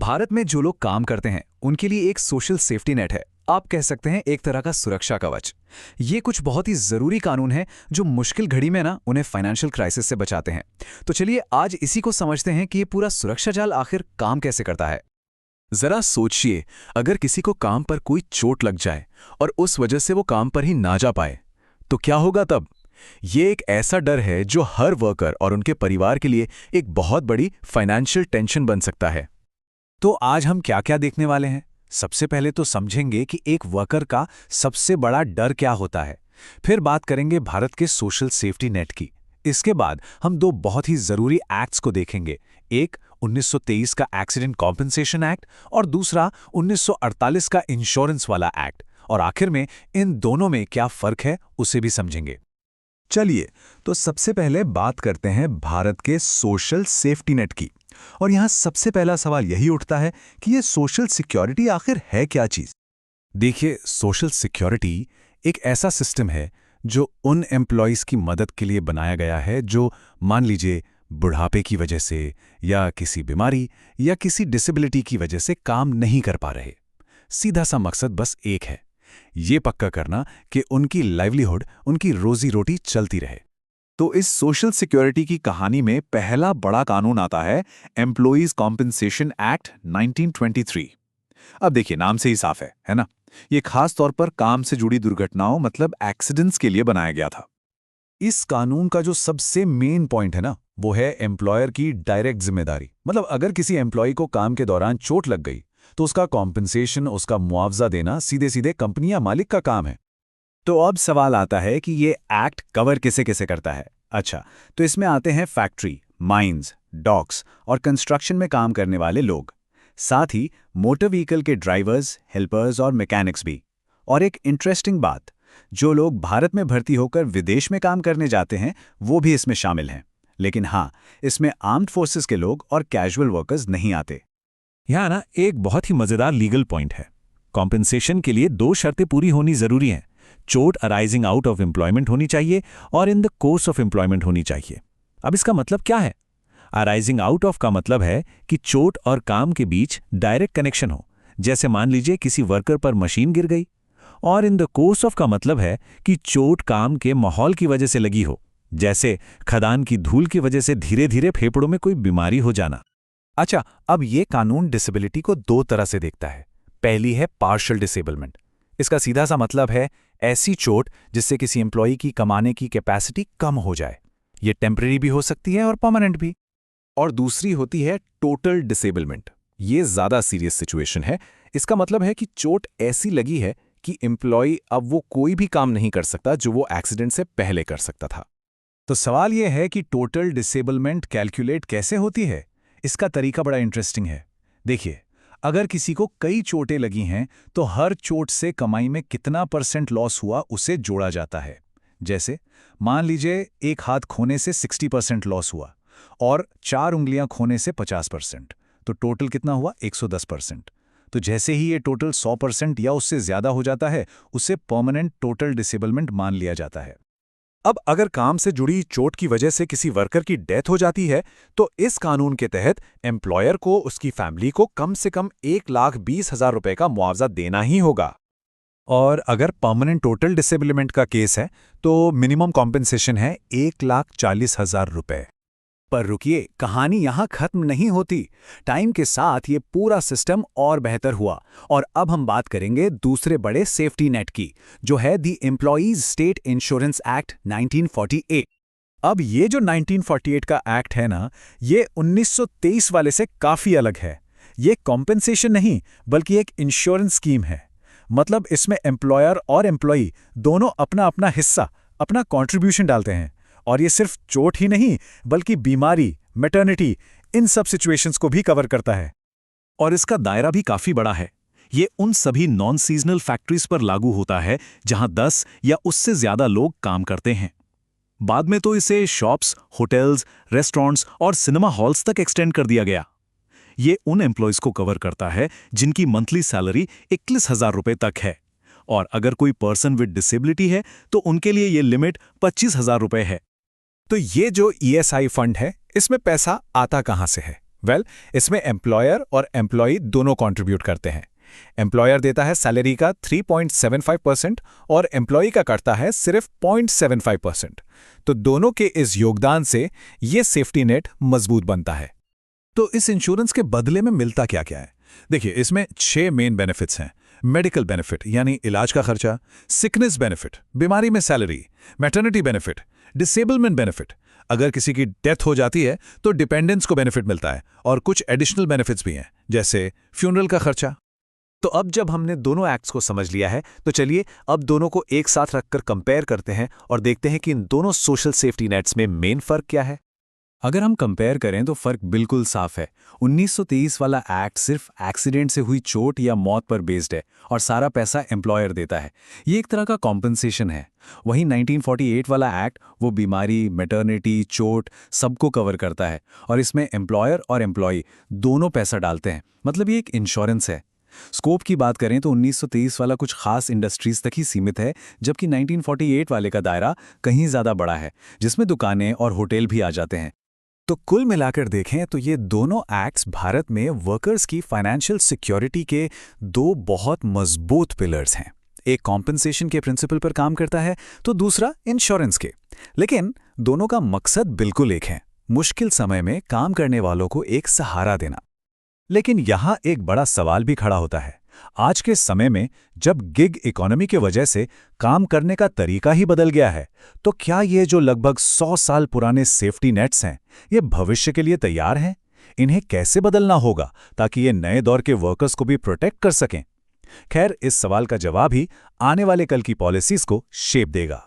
भारत में जो लोग काम करते हैं उनके लिए एक सोशल सेफ्टी नेट है। आप कह सकते हैं एक तरह का सुरक्षा कवच। ये कुछ बहुत ही जरूरी कानून हैं जो मुश्किल घड़ी में ना उन्हें फाइनेंशियल क्राइसिस से बचाते हैं। तो चलिए आज इसी को समझते हैं कि ये पूरा सुरक्षा जाल आखिर काम कैसे करता है। जरा सोचिए, अगर किसी को काम पर कोई चोट लग जाए और उस वजह से वो काम पर ही ना जा पाए तो क्या होगा तब। ये एक ऐसा डर है जो हर वर्कर और उनके परिवार के लिए एक बहुत बड़ी फाइनेंशियल टेंशन बन सकता है। तो आज हम क्या क्या देखने वाले हैं। सबसे पहले तो समझेंगे कि एक वर्कर का सबसे बड़ा डर क्या होता है। फिर बात करेंगे भारत के सोशल सेफ्टी नेट की। इसके बाद हम दो बहुत ही जरूरी एक्ट्स को देखेंगे, एक 1923 का एक्सीडेंट कॉम्पेंसेशन एक्ट और दूसरा 1948 का इंश्योरेंस वाला एक्ट। और आखिर में इन दोनों में क्या फर्क है उसे भी समझेंगे। चलिए, तो सबसे पहले बात करते हैं भारत के सोशल सेफ्टी नेट की। और यहां सबसे पहला सवाल यही उठता है कि ये सोशल सिक्योरिटी आखिर है क्या चीज। देखिए, सोशल सिक्योरिटी एक ऐसा सिस्टम है जो उन एम्प्लॉयज़ की मदद के लिए बनाया गया है जो मान लीजिए बुढ़ापे की वजह से या किसी बीमारी या किसी डिसेबिलिटी की वजह से काम नहीं कर पा रहे। सीधा सा मकसद बस एक है, ये पक्का करना कि उनकी लाइवलीहुड, उनकी रोजी रोटी चलती रहे। तो इस सोशल सिक्योरिटी की कहानी में पहला बड़ा कानून आता है एम्प्लॉइज कॉम्पेंसेशन एक्ट 1923। अब देखिए, नाम से ही साफ है ना। ये खास तौर पर काम से जुड़ी दुर्घटनाओं मतलब एक्सीडेंट्स के लिए बनाया गया था। इस कानून का जो सबसे मेन पॉइंट है ना, वो है एम्प्लॉयर की डायरेक्ट जिम्मेदारी। मतलब अगर किसी एम्प्लॉय को काम के दौरान चोट लग गई तो उसका कॉम्पेंसेशन, उसका मुआवजा देना सीधे सीधे कंपनी या मालिक का काम है। तो अब सवाल आता है कि ये एक्ट कवर किसे किसे करता है। अच्छा, तो इसमें आते हैं फैक्ट्री, माइंस, डॉक्स और कंस्ट्रक्शन में काम करने वाले लोग, साथ ही मोटर व्हीकल के ड्राइवर्स, हेल्पर्स और मैकेनिक्स भी। और एक इंटरेस्टिंग बात, जो लोग भारत में भर्ती होकर विदेश में काम करने जाते हैं वो भी इसमें शामिल हैं। लेकिन हाँ, इसमें आर्म्ड फोर्सेस के लोग और कैजुअल वर्कर्स नहीं आते। यहाँ ना एक बहुत ही मजेदार लीगल पॉइंट है। कॉम्पेंसेशन के लिए दो शर्तें पूरी होनी जरूरी हैं। चोट अराइजिंग आउट ऑफ एम्प्लॉयमेंट होनी चाहिए और in the course of employment होनी चाहिए। अब इसका मतलब क्या है? अराइजिंग आउट ऑफ का मतलब है कि चोट और काम के बीच डायरेक्ट कनेक्शन हो, जैसे मान लीजिए किसी वर्कर पर मशीन गिर गई। और इन द कोर्स ऑफ का मतलब है कि चोट काम के माहौल की वजह से लगी हो, जैसे खदान की धूल की वजह से धीरे धीरे फेफड़ों में कोई बीमारी हो जाना। अच्छा, अब ये कानून डिसेबिलिटी को दो तरह से देखता है। पहली है पार्शियल डिसेबलमेंट। इसका सीधा सा मतलब है ऐसी चोट जिससे किसी एम्प्लॉई की कमाने की कैपेसिटी कम हो जाए। ये टेम्परेरी भी हो सकती है और परमानेंट भी। और दूसरी होती है टोटल डिसेबलमेंट। ये ज्यादा सीरियस सिचुएशन है। इसका मतलब है कि चोट ऐसी लगी है कि एम्प्लॉई अब वो कोई भी काम नहीं कर सकता जो वो एक्सीडेंट से पहले कर सकता था। तो सवाल यह है कि टोटल डिसेबलमेंट कैलकुलेट कैसे होती है। इसका तरीका बड़ा इंटरेस्टिंग है। देखिए, अगर किसी को कई चोटें लगी हैं तो हर चोट से कमाई में कितना % लॉस हुआ उसे जोड़ा जाता है। जैसे मान लीजिए एक हाथ खोने से 60% लॉस हुआ और 4 उंगलियां खोने से 50%, तो टोटल कितना हुआ? 110%। तो जैसे ही ये टोटल 100% या उससे ज्यादा हो जाता है उसे परमानेंट टोटल डिसेबलमेंट मान लिया जाता है। अब अगर काम से जुड़ी चोट की वजह से किसी वर्कर की डेथ हो जाती है तो इस कानून के तहत एम्प्लॉयर को उसकी फैमिली को कम से कम 1,20,000 रुपए का मुआवजा देना ही होगा। और अगर परमानेंट टोटल डिसेबलमेंट का केस है तो मिनिमम कॉम्पेंसेशन है 1,40,000 रुपए। पर रुकिए, कहानी यहां खत्म नहीं होती। टाइम के साथ ये पूरा सिस्टम और बेहतर हुआ और अब हम बात करेंगे दूसरे बड़े सेफ्टी नेट की, जो है the employees state insurance act 1948। अब ये जो 1948 का एक्ट है ना, ये 1923 वाले से काफी अलग है। ये कॉम्पेंसेशन नहीं बल्कि एक इंश्योरेंस स्कीम है। मतलब इसमें एम्प्लॉयर और एम्प्लॉई दोनों अपना अपना हिस्सा, अपना कॉन्ट्रीब्यूशन डालते हैं। और ये सिर्फ चोट ही नहीं बल्कि बीमारी, मैटरनिटी, इन सब सिचुएशंस को भी कवर करता है। और इसका दायरा भी काफी बड़ा है। ये उन सभी नॉन सीजनल फैक्ट्रीज पर लागू होता है जहां 10 या उससे ज्यादा लोग काम करते हैं। बाद में तो इसे शॉप्स, होटल्स, रेस्टोरेंट्स और सिनेमा हॉल्स तक एक्सटेंड कर दिया गया। ये उन एम्प्लॉयज को कवर करता है जिनकी मंथली सैलरी 21,000 रुपए तक है। और अगर कोई पर्सन विद डिसेबिलिटी है तो उनके लिए ये लिमिट 25,000 रुपए है। तो ये जो ईएसआई फंड है, इसमें पैसा आता कहां से है? इसमें एम्प्लॉयर और एम्प्लॉई दोनों कंट्रीब्यूट करते हैं। एम्प्लॉयर देता है सैलरी का 3.75% और एम्प्लॉई का करता है सिर्फ 0.75%। तो दोनों के इस योगदान से ये सेफ्टी नेट मजबूत बनता है। तो इस इंश्योरेंस के बदले में मिलता क्या क्या है? देखिए, इसमें 6 मेन बेनिफिट्स हैं। मेडिकल बेनिफिट यानी इलाज का खर्चा, सिकनेस बेनिफिट बीमारी में salary, maternity benefit, disablement benefit अगर किसी की डेथ हो जाती है तो डिपेंडेंट्स को बेनिफिट मिलता है, और कुछ एडिशनल बेनिफिट्स भी हैं जैसे फ्यूनरल का खर्चा। तो अब जब हमने दोनों एक्ट्स को समझ लिया है तो चलिए अब दोनों को एक साथ रखकर कंपेयर करते हैं और देखते हैं कि इन दोनों सोशल सेफ्टी नेट्स में मेन फर्क क्या है। अगर हम कंपेयर करें तो फर्क बिल्कुल साफ है। 1923 वाला एक्ट सिर्फ एक्सीडेंट से हुई चोट या मौत पर बेस्ड है और सारा पैसा एम्प्लॉयर देता है। ये एक तरह का कॉम्पनसेशन है। वहीं 1948 वाला एक्ट वो बीमारी, मैटरनिटी, चोट सबको कवर करता है और इसमें एम्प्लॉयर और एम्प्लॉई दोनों पैसा डालते हैं। मतलब ये एक इंश्योरेंस है। स्कोप की बात करें तो 1923 वाला कुछ खास इंडस्ट्रीज तक ही सीमित है, जबकि 1948 वाले का दायरा कहीं ज़्यादा बड़ा है, जिसमें दुकानें और होटल भी आ जाते हैं। तो कुल मिलाकर देखें तो ये दोनों एक्ट्स भारत में वर्कर्स की फाइनेंशियल सिक्योरिटी के दो बहुत मजबूत पिलर्स हैं। एक कॉम्पनसेशन के प्रिंसिपल पर काम करता है तो दूसरा इंश्योरेंस के। लेकिन दोनों का मकसद बिल्कुल एक है, मुश्किल समय में काम करने वालों को एक सहारा देना। लेकिन यहाँ एक बड़ा सवाल भी खड़ा होता है। आज के समय में जब गिग इकोनॉमी की वजह से काम करने का तरीका ही बदल गया है, तो क्या ये जो लगभग 100 साल पुराने सेफ्टी नेट्स हैं, ये भविष्य के लिए तैयार हैं? इन्हें कैसे बदलना होगा ताकि ये नए दौर के वर्कर्स को भी प्रोटेक्ट कर सकें? खैर, इस सवाल का जवाब ही आने वाले कल की पॉलिसीज को शेप देगा।